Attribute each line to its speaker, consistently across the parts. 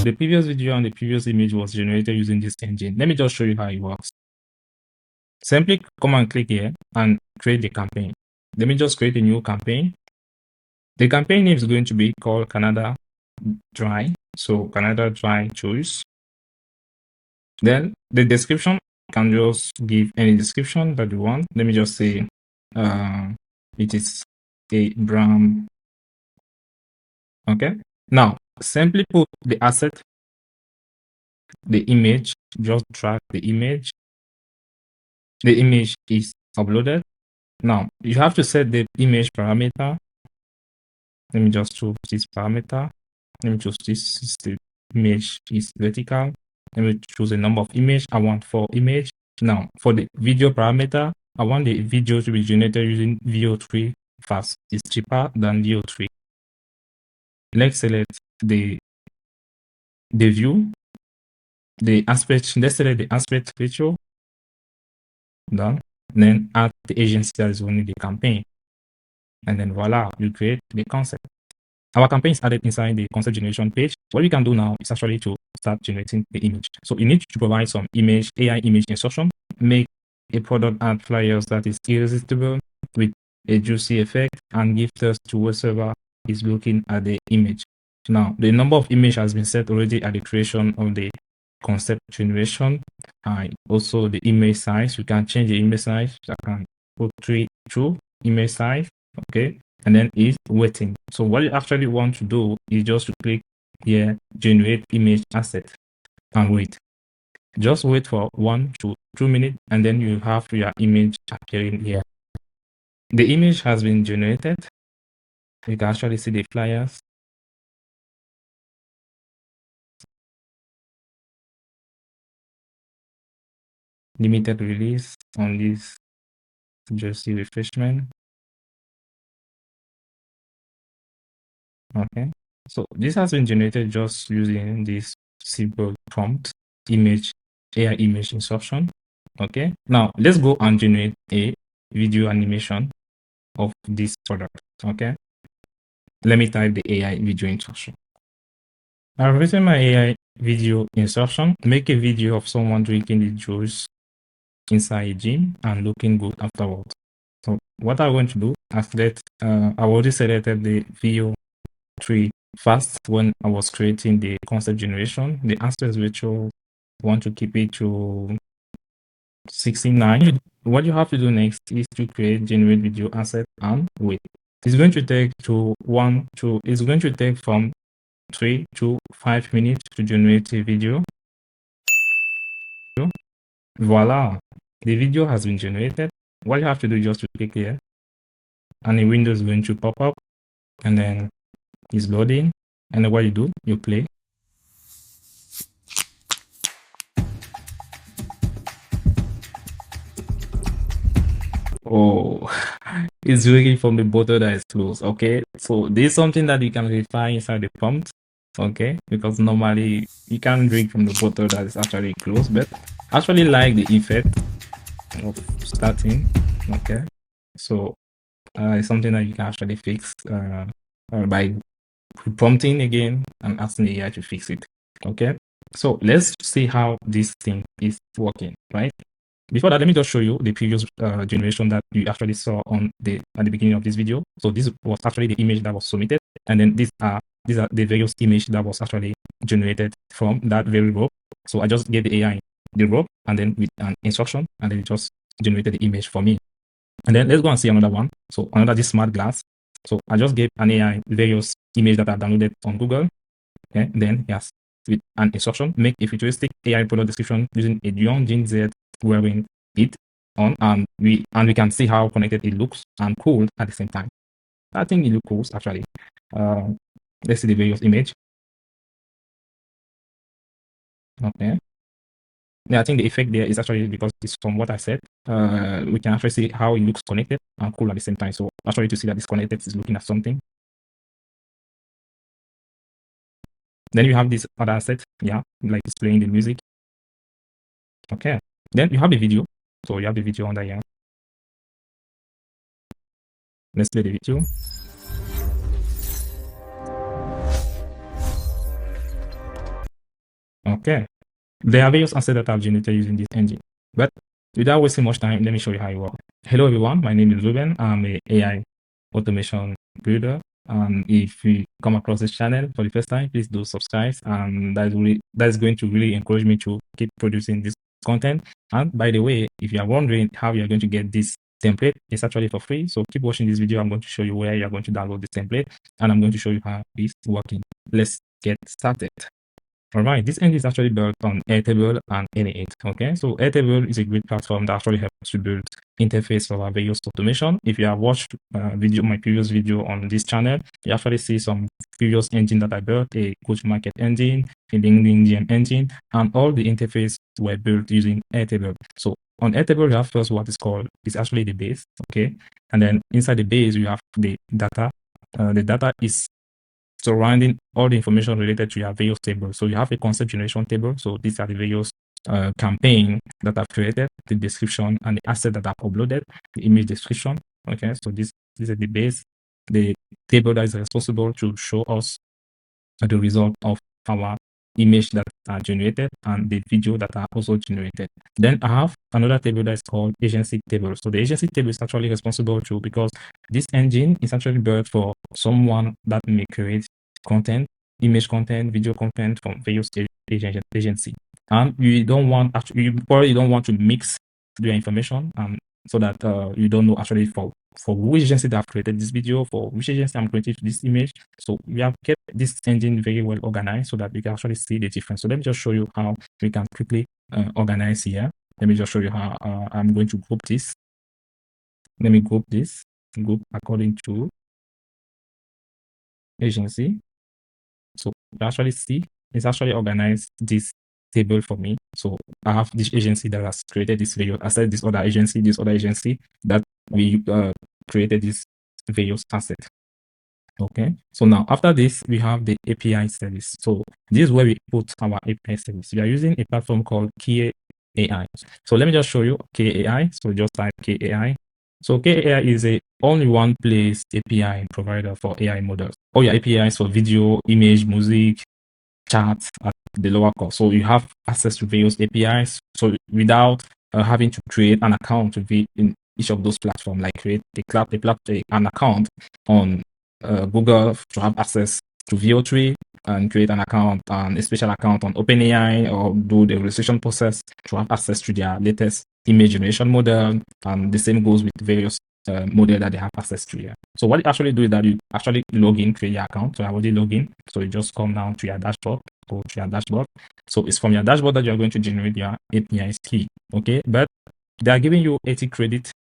Speaker 1: the previous video and the previous image was generated using this engine. Let me just show you how it works. Simply come and click here and create the campaign. Let me just create a new campaign. The campaign name is going to be called Canada Dry. So Canada Dry choice. Then the description, can just give any description that you want. Let me just say it is a brand. Okay. Now simply put the asset, the image, just drag the image. The image is uploaded. Now you have to set the image parameter. Let me just choose this parameter. Let me choose this. The image is vertical. Let me choose a number of image. I want 4 image. Now for the video parameter, I want the video to be generated using Veo3 fast. It's cheaper than Veo3. Let's select the view, the aspect. Let's select the aspect ratio. Done. Then add the agency that is running the campaign. And then voila, you create the concept. Our campaign is added inside the concept generation page. What we can do now is actually to start generating the image. So you need to provide some AI image instruction, make a product ad flyers that is irresistible with a juicy effect, and give thirst to whoever is looking at the image. Now, the number of image has been set already at the creation of the concept generation. And also the image size, you can change the image size. I can put 3 image size. Okay, and then is waiting. So what you actually want to do is just to click here, generate image asset, and wait. Just wait for 1 to 2 minutes, and then you have your image appearing here. The image has been generated. You can actually see the flyers. Limited release on this jersey refreshment. Okay, so this has been generated just using this simple prompt image AI image instruction. Okay, now let's go and generate a video animation of this product. Okay, let me type the AI video instruction. I've written my AI video instruction. Make a video of someone drinking the juice inside a gym and looking good afterwards. So what I'm going to do, I already selected the Veo3 fast when I was creating the concept generation. The aspect ratio, I want to keep it to 69. What you have to do next is to create generate video asset and wait. It's going to take it's going to take from 3 to 5 minutes to generate a video. Voila, the video has been generated. What you have to do is just to click here, and a window is going to pop up, and then it's loading. And then what you do, you play. Oh, it's drinking from the bottle that is closed. Okay, so this is something that you can verify inside the prompt. Okay, because normally you can drink from the bottle that is actually closed, but I actually like the effect of starting. Okay, so it's something that you can actually fix by prompting again and asking the AI to fix it. Okay, so let's see how this thing is working, right? Before that, let me just show you the previous generation that you actually saw at the beginning of this video. So this was actually the image that was submitted, and then these are the various image that was actually generated from that very row. So I just gave the AI the row, and then with an instruction, and then it just generated the image for me. And then let's go and see another one. So another this smart glass. So I just gave an AI various image that I downloaded on Google. Okay, then yes, with an instruction, make a futuristic AI product description using a young Gen Z wearing it on, and we can see how connected it looks and cool at the same time. I think it looks cool actually. Let's see the various image. Okay. Yeah, I think the effect there is actually because it's from what I said. We can actually see how it looks connected and cool at the same time. So actually to see that disconnected is looking at something. Then you have this other asset, yeah, like displaying the music. Okay. Then you have the video. So you have the video under here. Let's play the video. Okay. There are various assets that I've generated using this engine. But without wasting much time, let me show you how it works. Hello everyone, my name is Ruben. I'm a AI automation builder. And if you come across this channel for the first time, please do subscribe. And that's going to really encourage me to keep producing this content. And by the way, if you are wondering how you're going to get this template, it's actually for free. So keep watching this video. I'm going to show you where you're going to download this template, and I'm going to show you how it's working. Let's get started. All right, this engine is actually built on Airtable and n8n. Okay, so Airtable is a great platform that actually helps to build interface for our various automation. If you have watched my previous video on this channel, you actually see some previous engine that I built, a go-to-market engine, a LinkedIn GM engine, and all the interface were built using Airtable. So on Airtable, you have first what is called, it's actually the base, okay? And then inside the base, you have the data. The data is surrounding all the information related to your various tables. So you have a concept generation table. So these are the various campaign that I've created, the description and the asset that I've uploaded, the image description. Okay, so this is the base, the table that is responsible to show us the result of our image that are generated and the video that are also generated. Then I have another table that is called agency table. So the agency table is actually responsible to, because this engine is actually built for someone that may create content, image content, video content from various agency. And you probably don't want to mix your information, so that you don't know actually for which agency that have created this video, for which agency I'm creating this image. So we have kept this engine very well organized so that we can actually see the difference. So let me just show you how we can quickly organize here. Let me just show you how I'm going to group this. Let me group this, group according to agency. So you actually see it's actually organized this table for me. So I have this agency that has created this video. I said this other agency that we created this various asset. Okay, so now after this we have the API service. So this is where we put our API service. We are using a platform called KAI. So let me just show you KAI. So just type KAI. So KAI is a only one place API provider for AI models. All your APIs for video, image, music, chat at the lower cost. So you have access to various APIs. So without having to create an account to be in each of those platforms, like create an account on Google to have access to Veo3 and create an account and a special account on OpenAI, or do the registration process to have access to their latest image generation model. And the same goes with various model that they have access to here. So what you actually do is that you actually log in, create your account. So I already log in. So you just come down to your dashboard, go to your dashboard. So it's from your dashboard that you're going to generate your API key. Okay, but they are giving you 80 credit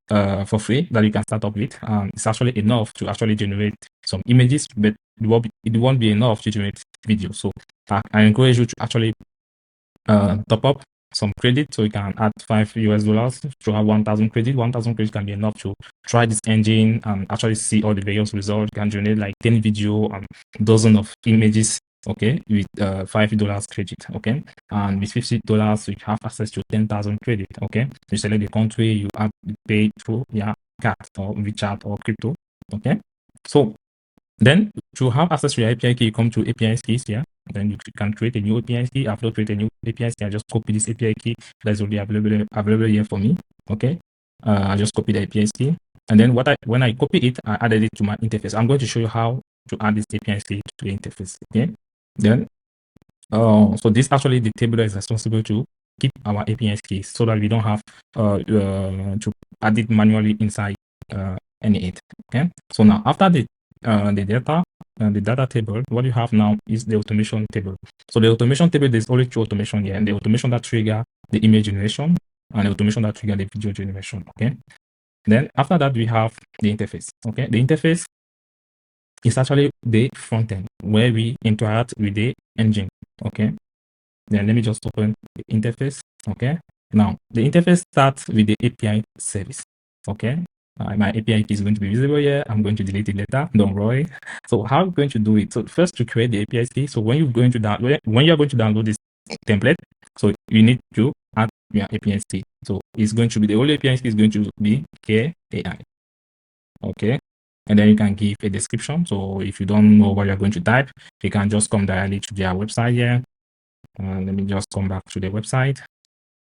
Speaker 1: for free that you can start up with. It's actually enough to actually generate some images, but it won't be enough to generate video. So I encourage you to actually top up some credit, so you can add $5 to have 1,000 credit. 1,000 credit can be enough to try this engine and actually see all the various results. You can generate like 10 video and dozen of images, okay, with $5 credit, okay, and with $50 you have access to 10,000 credit, okay. You select the country, you pay through your card or WeChat or crypto, okay. So then to have access to your API key, you come to API keys here. Then you can create a new API key. After I create a new API key, I just copy this API key that's already available here for me. Okay, I just copy the API key, and then when I copy it, I added it to my interface. I'm going to show you how to add this API key to the interface. Okay, then so this actually the table that is responsible to keep our API keys so that we don't have to add it manually inside n8n. Okay, so now after the data table, what you have now is the automation table. So the automation table, there's only two automation here, and the automation that trigger the image generation and the automation that trigger the video generation. Okay, then after that we have the interface. Okay, the interface is actually the front end where we interact with the engine. Okay, then let me just open the interface. Okay, now the interface starts with the API service. Okay, my API key is going to be visible here. I'm going to delete it later, don't worry. So how are we going to do it? So first, to create the API key, so when you're going to download this template, so you need to add your API key. So it's going to be, the only API key is going to be KAI. Okay, and then you can give a description. So if you don't know what you're going to type, you can just come directly to their website here. Let me just come back to the website.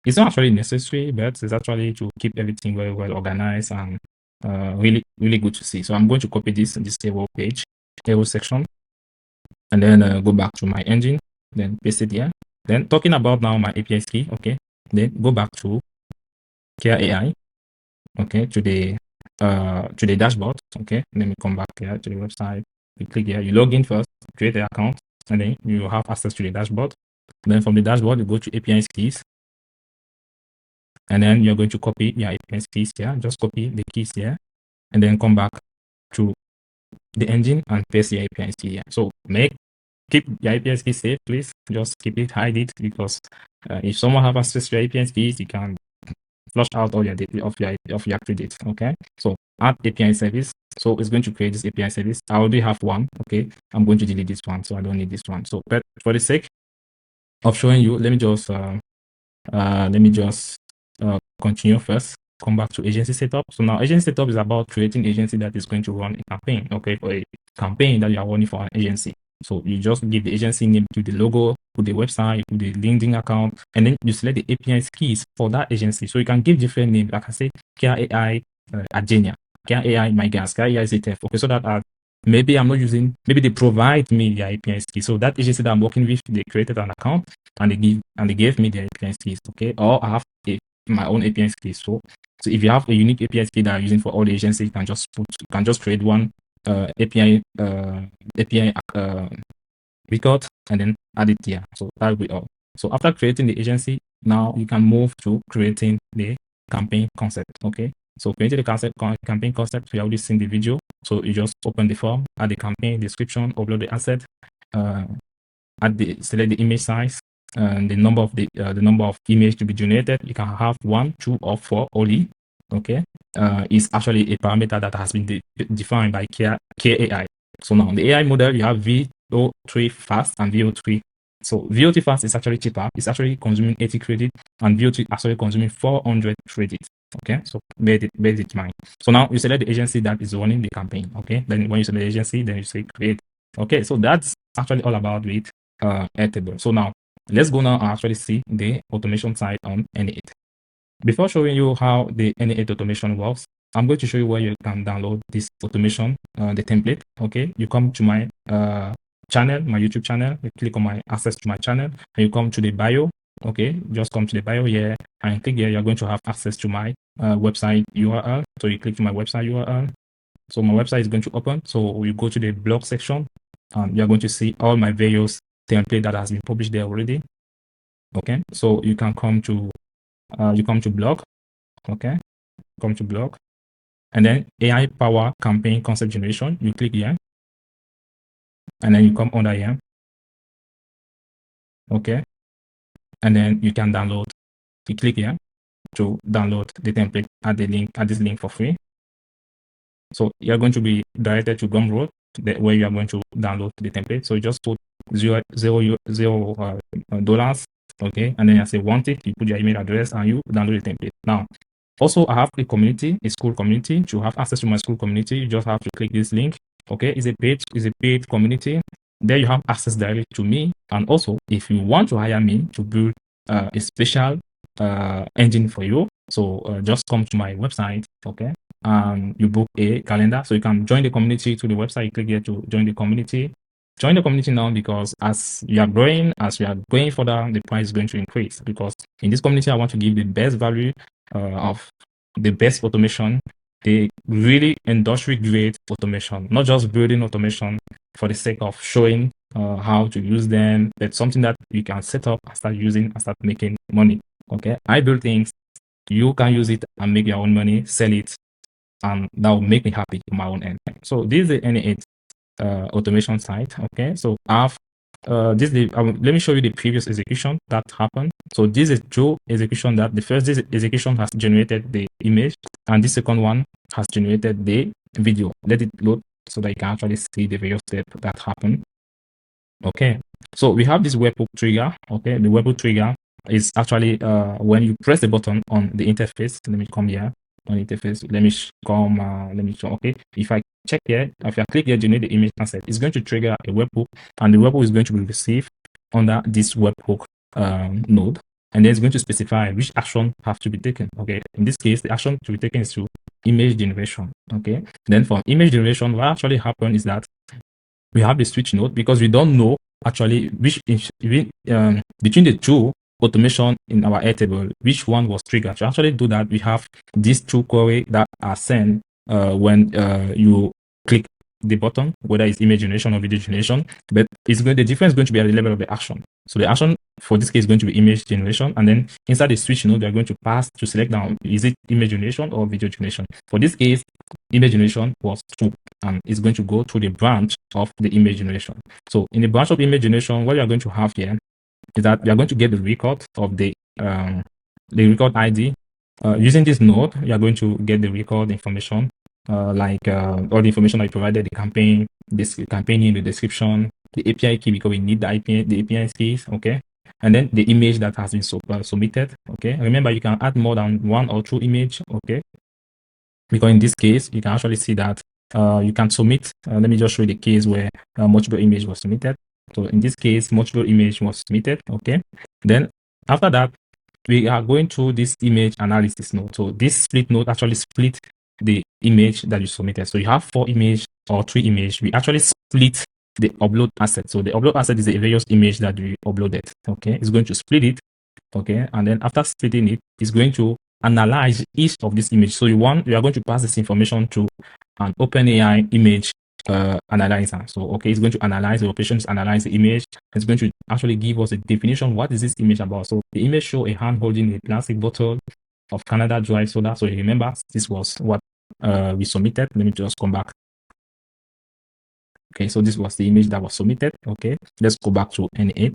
Speaker 1: It's not actually necessary, but it's actually to keep everything very well organized and really, really good to see. So I'm going to copy this table page, table section, and then go back to my engine, then paste it here. Then talking about now my API key, okay. Then go back to Care AI, okay, to the dashboard, okay. Let me come back here to the website. You click here, you log in first, create an account, and then you have access to the dashboard. Then from the dashboard, you go to API keys, and then you're going to copy your API keys here. Just copy the keys here, and then come back to the engine and paste your API key here. So keep your API key safe, please. Just keep it, hide it, because if someone have access to your API keys, you can flush out all your data of your active data. Okay, so add API service. So it's going to create this API service. I already have one. Okay, I'm going to delete this one, so I don't need this one. So, but for the sake of showing you, let me just continue first. Come back to agency setup. So now agency setup is about creating agency that is going to run a campaign. Okay, for a campaign that you are running for an agency. So you just give the agency name to the logo, put the website, put the LinkedIn account, and then you select the API keys for that agency. So you can give different names, like I say, Care AI Agenia, Care AI My Gas, Care AI ZF. Okay, so that maybe I'm not using, maybe they provide me their API keys. So that agency that I'm working with, they created an account and they gave me their API keys. Okay, or I have my own API keys. So if you have a unique API key that you're using for all the agencies, you can just create one API record and then add it here. So that will be all. So after creating the agency, now you can move to creating the campaign concept. Okay, so creating the campaign concept, we already seen the video. So you just open the form, add the campaign description, upload the asset, select the image size, and the number of image to be generated. You can have 1, 2, or 4 only. Okay, is actually a parameter that has been defined by Care AI. So now the AI model, you have Veo3 fast and Veo3. So Veo3 fast is actually cheaper. It's actually consuming 80 credit, and Veo3 actually consuming 400 credits. Okay, so bear it in mind. So now you select the agency that is running the campaign. Okay, then when you select the agency, then you say create. Okay, so that's actually all about with Airtable. So now let's go now and actually see the automation side on n8n. Before showing you how the n8n automation works, I'm going to show you where you can download this automation, the template. Okay, you come to my channel, my YouTube channel, you click on my access to my channel, and you come to the bio. Okay, just come to the bio here and click here. You're going to have access to my website URL. So you click to my website URL. So my website is going to open. So you go to the blog section, and you're going to see all my various template that has been published there already. Okay, so you can come to blog. Okay, come to blog, and then AI power campaign concept generation. You click here, and then you come under here. Okay, and then you can download. You click here to download the template. Add this link for free. So you're going to be directed to Gumroad, where you are going to download the template. So you just put $0. Okay, and then I say want it. You put your email address and you download the template. Now, also I have a community, a school community. To have access to my school community, you just have to click this link. Okay, it's a paid community. There you have access directly to me. And also, if you want to hire me to build a special engine for you, so just come to my website. Okay, and you book a calendar, so you can join the community through the website. You click here to join the community. Join the community now, because as you are going further, the price is going to increase, because in this community I want to give the best value of the best automation, the really industry grade automation, not just building automation for the sake of showing how to use them, but something that you can set up and start using and start making money. Okay, I build things, you can use it and make your own money, sell it, and that will make me happy on my own end. So this is the n8n automation site. Okay, so I've let me show you the previous execution that happened. So this is two execution. That the first execution has generated the image, and the second one has generated the video. Let it load so that you can actually see the various steps that happen. Okay, so we have this webhook trigger. Okay, the webhook trigger is actually when you press the button on the interface. Let me come here on interface. Let me show. Okay, if I check here, if I click here, generate the image concept, it's going to trigger a webhook, and the webhook is going to be received under this webhook node, and then it's going to specify which action have to be taken. Okay, in this case, the action to be taken is to image generation. Okay, then for image generation, what actually happened is that we have the switch node because we don't know actually which between the two automation in our Airtable, which one was triggered. To actually do that, we have these two query that are sent when you click the button, whether it's image generation or video generation, but the difference is going to be at the level of the action. So the action for this case is going to be image generation, and then inside the switch node, we are going to pass to select down, is it image generation or video generation? For this case, image generation was true, and it's going to go through the branch of the image generation. So in the branch of image generation, what you are going to have here is that we are going to get the record of the record ID. Using this node, you are going to get the record information, like all the information I provided, the campaign, this campaign in the description, the API key, because we need the API keys, okay? And then the image that has been submitted, okay? Remember, you can add more than one or two image, okay? Because in this case, you can actually see that you can submit. Let me just show you the case where multiple image was submitted. So in this case, multiple image was submitted, okay? Then after that, we are going through this image analysis node. So this split node actually split the image that you submitted. So you have 4 image or 3 image. We actually split the upload asset. So the upload asset is a various image that we uploaded. Okay, it's going to split it. Okay, and then after splitting it, it's going to analyze each of these images. So you are going to pass this information to an OpenAI image analyzer. So okay, it's going to analyze the operations, analyze the image. It's going to actually give us a definition. What is this image about? So the image show a hand holding a plastic bottle of Canada dry soda. So you remember this was what we submitted. Let me just come back. Okay, so this was the image that was submitted. Okay, let's go back to n8.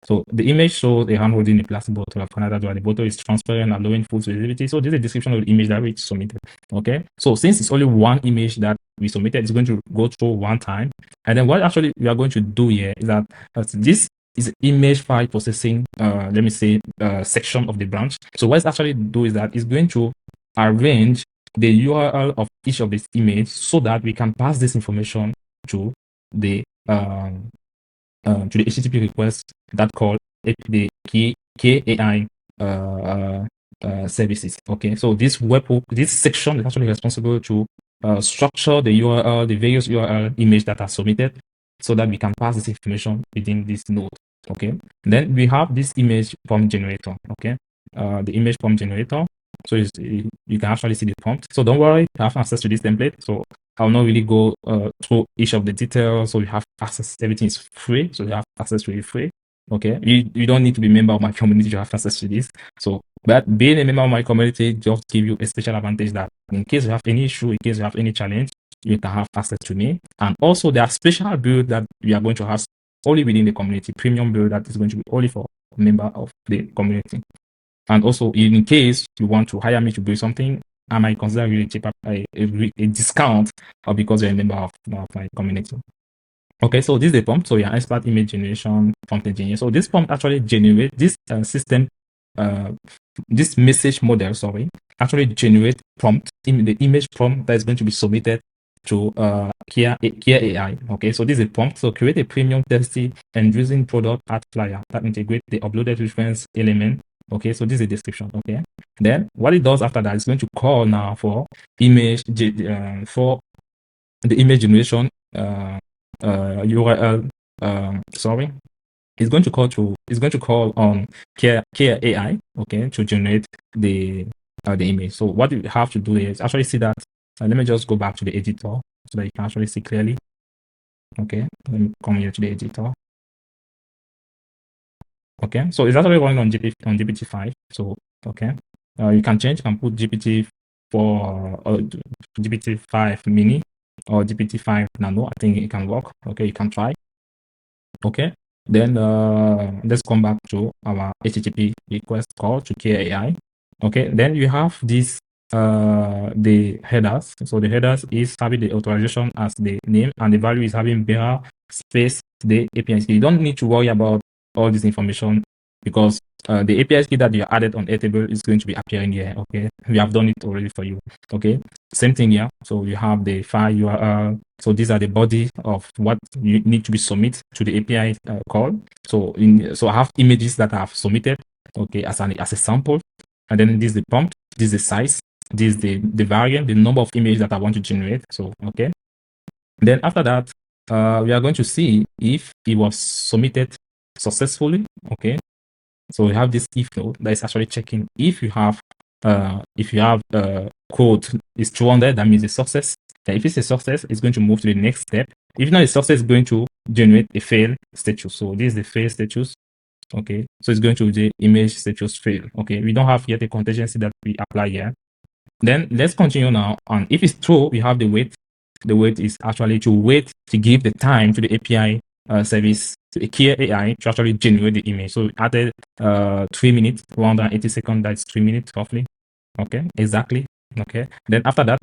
Speaker 1: So the image shows a hand holding a plastic bottle of Canada Dry. The bottle is transparent, allowing full visibility. So this is a description of the image that we submitted. Okay. So since it's only one image that we submitted, it's going to go through one time. And then what actually we are going to do here is that this is image file processing, let me say, section of the branch. So what it's actually do is that it's going to arrange the URL of each of these images so that we can pass this information to the HTTP request that call the KAI services. Okay, so this this section is actually responsible to structure the URL, the various URL image that are submitted, so that we can pass this information within this node. Okay, then we have this image prompt generator. Okay, the image prompt generator. So you can actually see the prompt. So don't worry, you have access to this template. So I'll not really go through each of the details. So you have access, everything is free. So you have access to it free. Okay, you don't need to be a member of my community to have access to this. So, but being a member of my community just give you a special advantage that in case you have any issue, in case you have any challenge, you can have access to me. And also there are special build that we are going to have only within the community, premium build that is going to be only for a member of the community. And also, in case you want to hire me to do something, I might consider really cheaper a discount because you're a member of my community. Okay, so this is the prompt. So you're an expert image generation prompt engineer. So this prompt actually generates this system, this message model, sorry, actually generate prompt in the image prompt that is going to be submitted to Kia AI. Okay, so this is a prompt. So create a premium testing and using product art flyer that integrate the uploaded reference element. Okay, so this is a description. Okay, then what it does after that is going to call now for image for the image generation URL. Sorry, it's going to call on Care AI. Okay, to generate the image. So what you have to do is actually see that. Let me just go back to the editor so that you can actually see clearly. Okay, let me come here to the editor. Okay, so it's actually running on GPT-5. So okay, you can change. You can put GPT-4 or GPT-5 mini or GPT-5 nano. I think it can work. Okay, you can try. Okay, then let's come back to our HTTP request call to KAI. Okay, then you have this the headers. So the headers is having the authorization as the name, and the value is having bearer space the API. You don't need to worry about all this information because the API key that you added on Airtable is going to be appearing here. Okay, we have done it already for you. Okay, same thing here. So you have the file URL. So these are the body of what you need to be submit to the API call. So I have images that I have submitted. Okay, as a sample, and then this is the prompt. This is the size. This is the variant, the number of images that I want to generate. So okay, then after that, we are going to see if it was submitted successfully. Okay, so we have this if node that is actually checking if you have code is 200, that means a success. Then if it's a success, it's going to move to the next step. If not a success, it's going to generate a fail status. So this is the fail status. Okay, so it's going to the image status fail. Okay, we don't have yet a contingency that we apply here. Then let's continue now. And if it's true, we have the wait. The wait is actually to wait to give the time to the API service, to a key AI to actually generate the image. So we added 3 minutes, 180 seconds, that's 3 minutes roughly. Okay, exactly. Okay, then after that,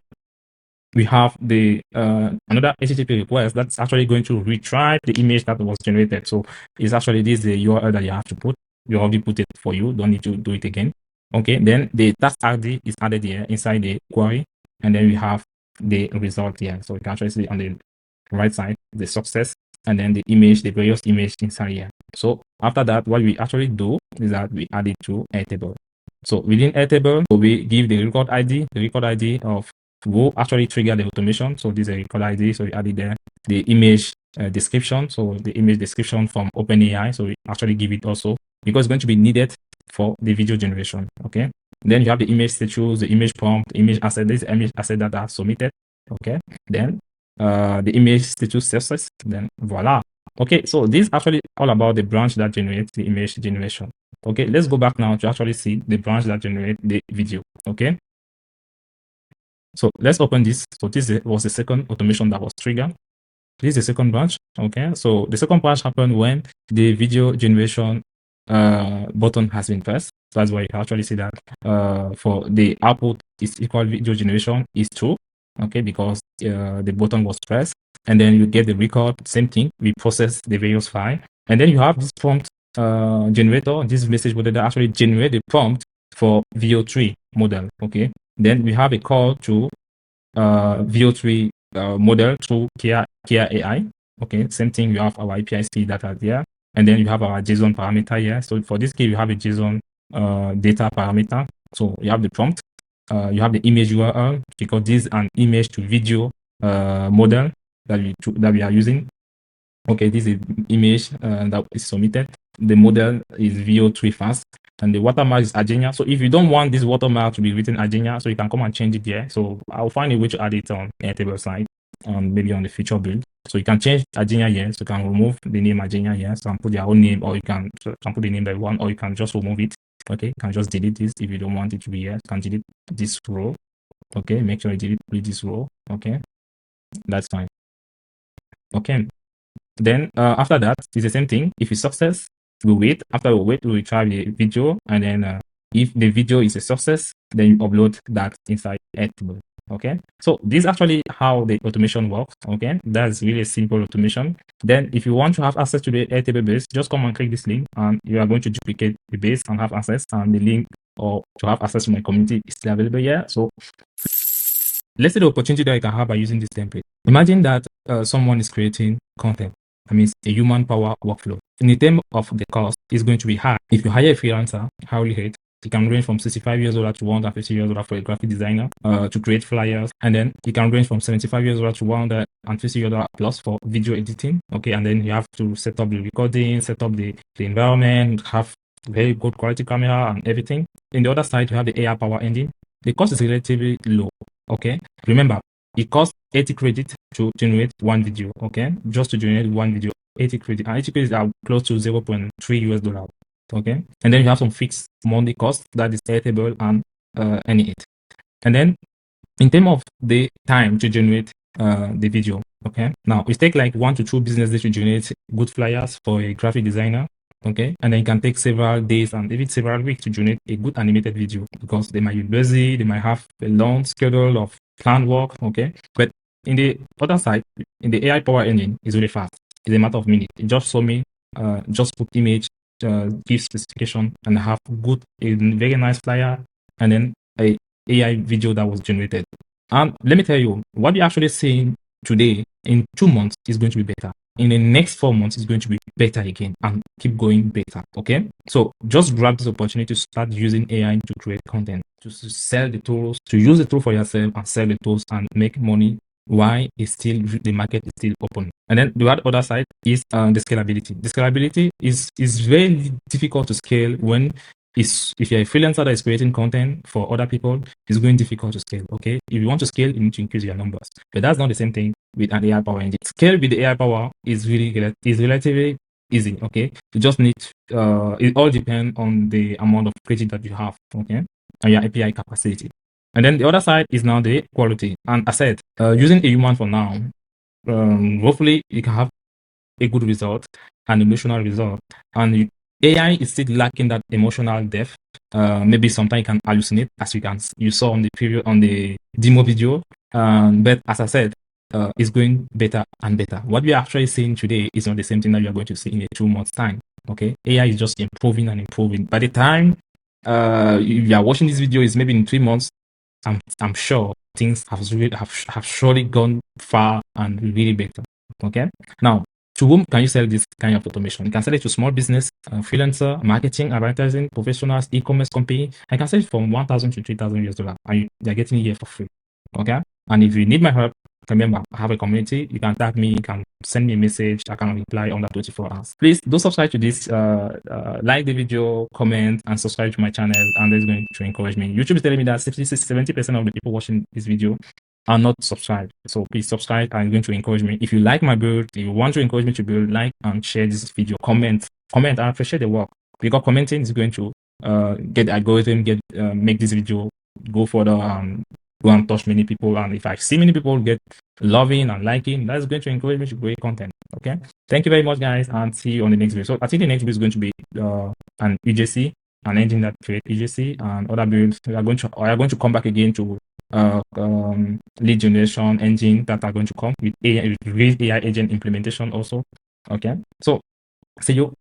Speaker 1: we have the another HTTP request that's actually going to retry the image that was generated. So it's actually this the URL that you have to put. You already put it for you, don't need to do it again. Okay, then the task ID is added here inside the query, and then we have the result here. So you can actually see on the right side the success, and then the image, the various image inside here. So after that, what we actually do is that we add it to Airtable. So within Airtable, we give the record ID of will actually trigger the automation. So this is a record ID, so we added there. The image description, so the image description from OpenAI, so we actually give it also because it's going to be needed for the video generation. Okay, then you have the image status, the image prompt, the image asset. This image asset that are submitted. Okay, then the image status success. Then voila. Okay, so this is actually all about the branch that generates the image generation. Okay, let's go back now to actually see the branch that generates the video. Okay, so let's open this. So this was the second automation that was triggered. This is the second branch. Okay, so the second branch happened when the video generation button has been pressed. So that's why you can actually see that for the output is equal video generation is true. Okay, because the button was pressed, and then you get the record. Same thing. We process the various file, and then you have this prompt generator. This message model that actually generate the prompt for Veo3 model. Okay, then we have a call to Veo3 model through Kia AI. Okay, same thing. You have our API data there, and then you have our JSON parameter here. So for this case, you have a JSON data parameter. So you have the prompt, you have the image URL because this is an image to video model that we are using. Okay, this is image that is submitted. The model is Veo3 fast, and the watermark is Agenia. So if you don't want this watermark to be written Agenia, so you can come and change it here. So I'll find a way to add it on Airtable side, maybe on the feature build. So you can change Agenia here. So you can remove the name Agenia here. So you can put your own name, or you can put the name that you want, or you can just remove it. Okay, you can just delete this if you don't want it to be here. You can delete this row. Okay, make sure you delete this row. Okay, that's fine. Okay. Then after that, it's the same thing. If it's success, we wait. After we wait, we try the video, and then if the video is a success, then you upload that inside Airtable. Okay, so this is actually how the automation works. Okay, that's really a simple automation. Then if you want to have access to the Airtable base, just come and click this link, and you are going to duplicate the base and have access. And the link or to have access to my community is still available here. So let's say the opportunity that you can have by using this template. Imagine that someone is creating content. That means a human power workflow. In the term of the cost, is going to be high. If you hire a freelancer, hourly rate, it can range from 65 years old to 150 years old for a graphic designer to create flyers. And then it can range from 75 years old to 150 years old plus for video editing. Okay, and then you have to set up the recording, set up the environment, have very good quality camera and everything. In the other side, you have the AI power engine. The cost is relatively low. Okay, remember, it costs 80 credits to generate one video. Okay, just to generate one video, 80 credits. And 80 credits are close to 0.3 US dollar. Okay, and then you have some fixed monthly cost that is Airtable and n8n. And then in terms of the time to generate the video, okay, now it takes like 1 to 2 business days to generate good flyers for a graphic designer. Okay, and then it can take several days and even several weeks to generate a good animated video because they might be busy, they might have a long schedule of planned work. Okay, but in the other side, in the AI power engine, it's really fast. It's a matter of minutes. It just show me, just put image give specification and have a very nice flyer, and then a AI video that was generated. And let me tell you, what you're actually seeing today in 2 months is going to be better. In the next 4 months, is going to be better again and keep going better. Okay. So just grab this opportunity to start using AI to create content, to sell the tools, to use the tool for yourself and sell the tools and make money. Why is still the market is still open. And then the other side is the scalability. The scalability is very difficult to scale when if you're a freelancer that is creating content for other people, it's going difficult to scale. Okay, if you want to scale, you need to increase your numbers, but that's not the same thing with an AI power engine. Scale with the AI power is relatively easy. Okay, you just need it all depends on the amount of credit that you have. Okay, and your API capacity. And then the other side is now the quality. And I said, using a human for now, hopefully you can have a good result, an emotional result. And AI is still lacking that emotional depth. Maybe sometimes you can hallucinate, as you saw on the demo video. But as I said, it's going better and better. What we are actually seeing today is not the same thing that you are going to see in a 2 months time. Okay, AI is just improving and improving. By the time you are watching this video, is maybe in 3 months. I'm sure things have surely gone far and really better. Okay. Now, to whom can you sell this kind of automation? You can sell it to small business, freelancer, marketing, advertising, professionals, e-commerce company. I can sell it from 1,000 to 3,000 US dollar, and they're getting it here for free. Okay. And if you need my help, remember, I have a community. You can tag me, you can send me a message. I can reply under 24 hours. Please do subscribe to this, like the video, comment, and subscribe to my channel. And that's going to encourage me. YouTube is telling me that 70% of the people watching this video are not subscribed. So please subscribe, and it's going to encourage me. If you like my build, if you want to encourage me to build, like and share this video, comment. I appreciate the work, because commenting is going to get the algorithm, make this video go further and go and touch many people. And if I see many people get loving and liking, that's going to encourage me to create content. Okay. Thank you very much, guys, and see you on the next video. So I think the next video is going to be an EJC, an engine that creates EJC and other builds. We are going to come back again to lead generation engine that are going to come with AI, with AI agent implementation also. Okay. So see you